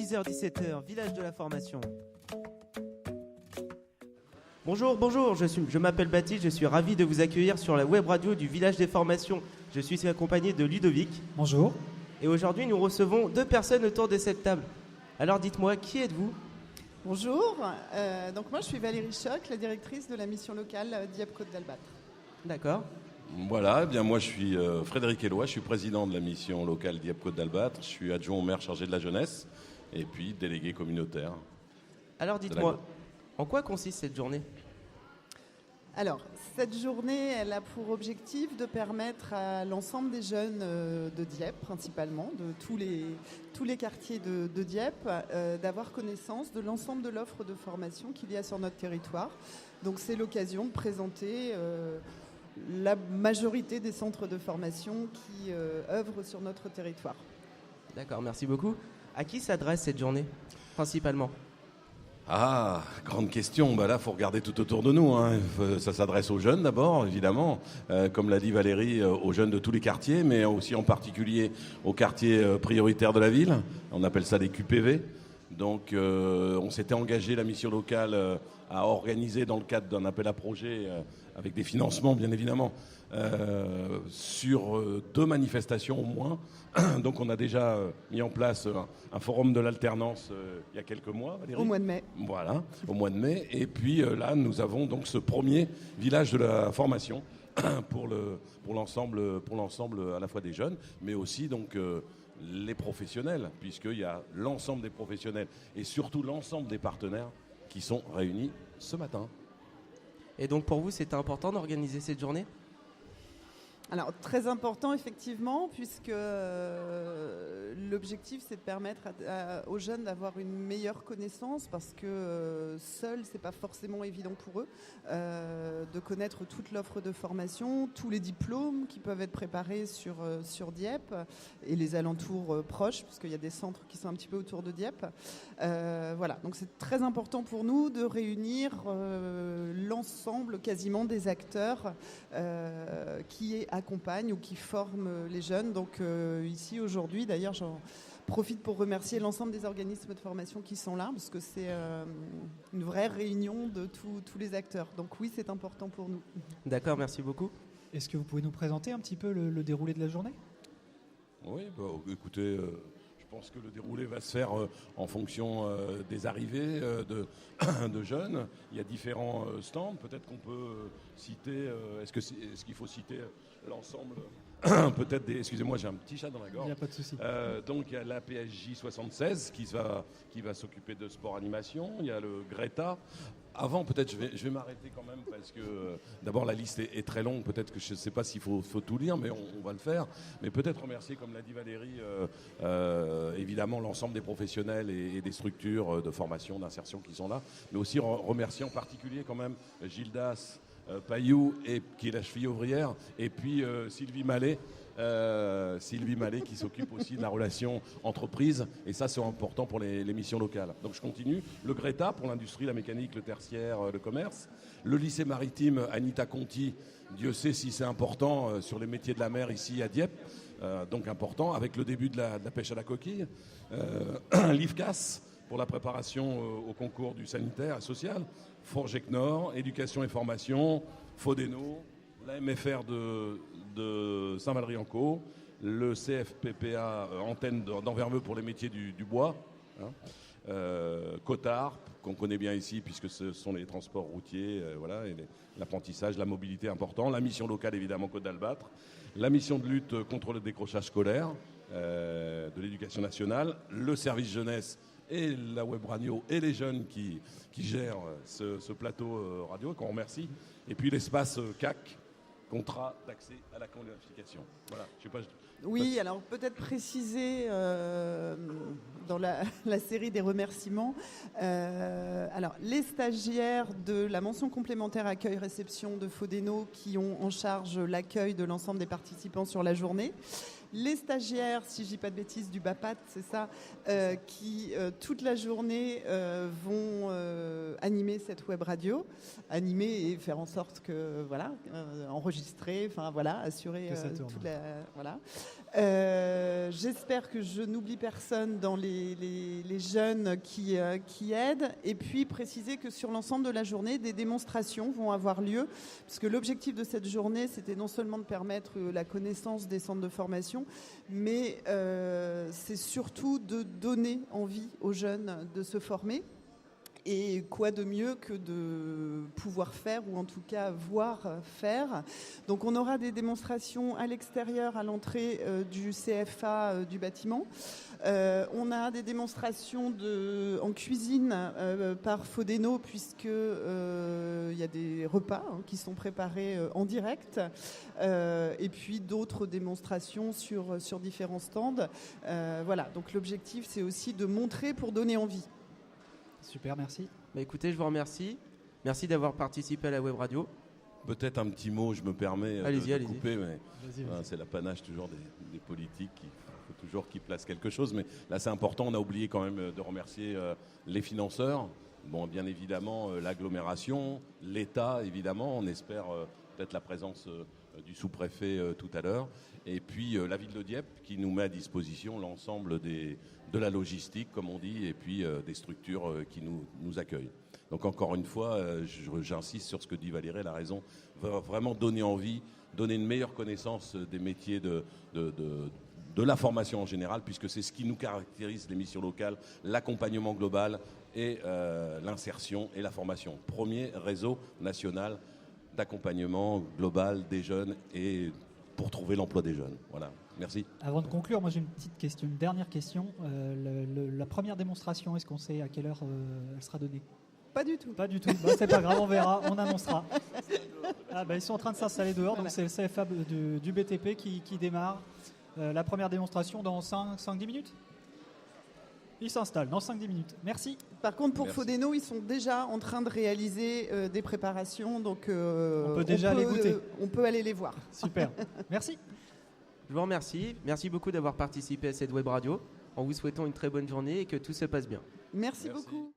16h-17h, village de la formation. Bonjour, je m'appelle Baptiste, je suis ravi de vous accueillir sur la web radio du village des formations. Je suis accompagné de Ludovic. Bonjour. Et aujourd'hui, nous recevons 2 personnes autour de cette table. Alors dites-moi, qui êtes-vous ? Bonjour, donc moi je suis Valérie Choc, la directrice de la mission locale Dieppe Côte d'Albâtre. D'accord. Voilà, eh bien moi je suis Frédéric Eloi, je suis président de la mission locale Dieppe Côte d'Albâtre, je suis adjoint au maire chargé de la jeunesse et puis délégué communautaire. Alors dites-moi, en quoi consiste cette journée ? Alors, cette journée, elle a pour objectif de permettre à l'ensemble des jeunes de Dieppe, principalement, de tous les quartiers de Dieppe, d'avoir connaissance de l'ensemble de l'offre de formation qu'il y a sur notre territoire. Donc c'est l'occasion de présenter la majorité des centres de formation qui œuvrent sur notre territoire. D'accord, merci beaucoup. À qui s'adresse cette journée, principalement ? Ah, grande question. Là, il faut regarder tout autour de nous. Ça s'adresse aux jeunes d'abord, évidemment. Comme l'a dit Valérie, aux jeunes de tous les quartiers, mais aussi en particulier aux quartiers prioritaires de la ville. On appelle ça des QPV. Donc, on s'était engagé, la mission locale, à organiser dans le cadre d'un appel à projet, avec des financements, bien évidemment, sur 2 manifestations au moins. Donc on a déjà mis en place un forum de l'alternance il y a quelques mois, Valérie. Au mois de mai. Voilà, au mois de mai. Et puis là, nous avons donc ce premier village de la formation pour l'ensemble à la fois des jeunes, mais aussi donc les professionnels, puisqu'il y a l'ensemble des professionnels et surtout l'ensemble des partenaires qui sont réunis ce matin. Et donc pour vous, c'était important d'organiser cette journée ? Alors, très important, effectivement, puisque l'objectif, c'est de permettre aux jeunes d'avoir une meilleure connaissance, parce que seuls, c'est pas forcément évident pour eux, de connaître toute l'offre de formation, tous les diplômes qui peuvent être préparés sur Dieppe et les alentours proches, puisqu'il y a des centres qui sont un petit peu autour de Dieppe. Voilà, donc c'est très important pour nous de réunir l'ensemble quasiment des acteurs qui accompagnent ou qui forment les jeunes. Donc ici aujourd'hui, d'ailleurs, j'en profite pour remercier l'ensemble des organismes de formation qui sont là, parce que c'est une vraie réunion de tous les acteurs. Donc oui, c'est important pour nous. D'accord, merci beaucoup. Est-ce que vous pouvez nous présenter un petit peu le déroulé de la journée ? Oui, écoutez, je pense que le déroulé va se faire en fonction des arrivées de jeunes. Il y a différents stands. Peut-être qu'on peut citer, est-ce qu'il faut citer l'ensemble peut-être des... Excusez-moi, j'ai un petit chat dans la gorge. Il n'y a pas de souci. Donc il y a la PSJ 76 qui va s'occuper de sport animation. Il y a le Greta. Avant, peut-être, je vais m'arrêter quand même parce que d'abord la liste est très longue. Peut-être que je ne sais pas s'il faut tout lire, mais on va le faire. Mais peut-être remercier, comme l'a dit Valérie, évidemment l'ensemble des professionnels et des structures de formation, d'insertion qui sont là. Mais aussi remercier en particulier quand même Gildas Payou, qui est la cheville ouvrière, et puis Sylvie Mallet qui s'occupe aussi de la relation entreprise, et ça c'est important pour les missions locales. Donc je continue. Le Greta pour l'industrie, la mécanique, le tertiaire, le commerce. Le lycée maritime Anita Conti, Dieu sait si c'est important sur les métiers de la mer ici à Dieppe, donc important, avec le début de la pêche à la coquille. L'IFCAS pour la préparation au concours du sanitaire et social. Forgec Nord, éducation et formation, Fodeno, la MFR de Saint-Valery-en-Caux, le CFPPA, antenne d'Anvermeux pour les métiers du bois, Cotard, qu'on connaît bien ici puisque ce sont les transports routiers, voilà, et l'apprentissage, la mobilité important, la mission locale évidemment Côte d'Albâtre, la mission de lutte contre le décrochage scolaire de l'éducation nationale, le service jeunesse et la web radio et les jeunes qui gèrent ce plateau radio, qu'on remercie. Et puis l'espace CAC, contrat d'accès à la qualification. Voilà, je sais pas. Oui, alors peut-être préciser dans la série des remerciements. Alors, les stagiaires de la mention complémentaire accueil-réception de Fodeno qui ont en charge l'accueil de l'ensemble des participants sur la journée. Les stagiaires, si je dis pas de bêtises, du BAPAT, c'est ça, qui toute la journée vont animer cette web radio, animer et faire en sorte que voilà, enregistrer, enfin voilà, assurer toute la voilà. J'espère que je n'oublie personne dans les jeunes qui aident, et puis préciser que sur l'ensemble de la journée, des démonstrations vont avoir lieu, parce que l'objectif de cette journée, c'était non seulement de permettre la connaissance des centres de formation, mais c'est surtout de donner envie aux jeunes de se former. Et quoi de mieux que de pouvoir faire, ou en tout cas voir faire. Donc on aura des démonstrations à l'extérieur, à l'entrée du CFA du bâtiment. On a des démonstrations en cuisine par Fodeno, puisque il y a des repas qui sont préparés en direct. Et puis d'autres démonstrations sur différents stands. Voilà, donc l'objectif, c'est aussi de montrer pour donner envie. Super, merci. Bah, écoutez, je vous remercie. Merci d'avoir participé à la web radio. Peut-être un petit mot, je me permets Allez-y, de allez-y. couper, mais Vas-y. c'est l'apanage toujours des politiques. Il faut toujours qu'ils placent quelque chose. Mais là, c'est important. On a oublié quand même de remercier les financeurs. Bon, bien évidemment, l'agglomération, l'État, évidemment. On espère peut-être la présence du sous-préfet tout à l'heure. Et puis la ville de Dieppe qui nous met à disposition l'ensemble de la logistique, comme on dit, et puis des structures qui nous accueillent. Donc encore une fois, j'insiste sur ce que dit Valérie, elle a raison. Vraiment donner envie, donner une meilleure connaissance des métiers de la formation en général, puisque c'est ce qui nous caractérise, les missions locales, l'accompagnement global et l'insertion et la formation. Premier réseau national d'accompagnement global des jeunes et pour trouver l'emploi des jeunes. Voilà, merci. Avant de conclure, moi j'ai une dernière question. La première démonstration, est-ce qu'on sait à quelle heure elle sera donnée ? Pas du tout. Pas du tout. Bah, c'est pas grave, on verra, on annoncera. Ils sont en train de s'installer dehors, donc c'est le CFA du BTP qui démarre. La première démonstration dans 5-10 minutes ? Ils s'installent dans 5-10 minutes. Merci. Par contre, pour Merci. Fodeno, ils sont déjà en train de réaliser des préparations, donc On peut déjà aller goûter. On peut aller les voir. Super. Merci. Je vous remercie. Merci beaucoup d'avoir participé à cette web radio. En vous souhaitant une très bonne journée et que tout se passe bien. Merci Merci. beaucoup.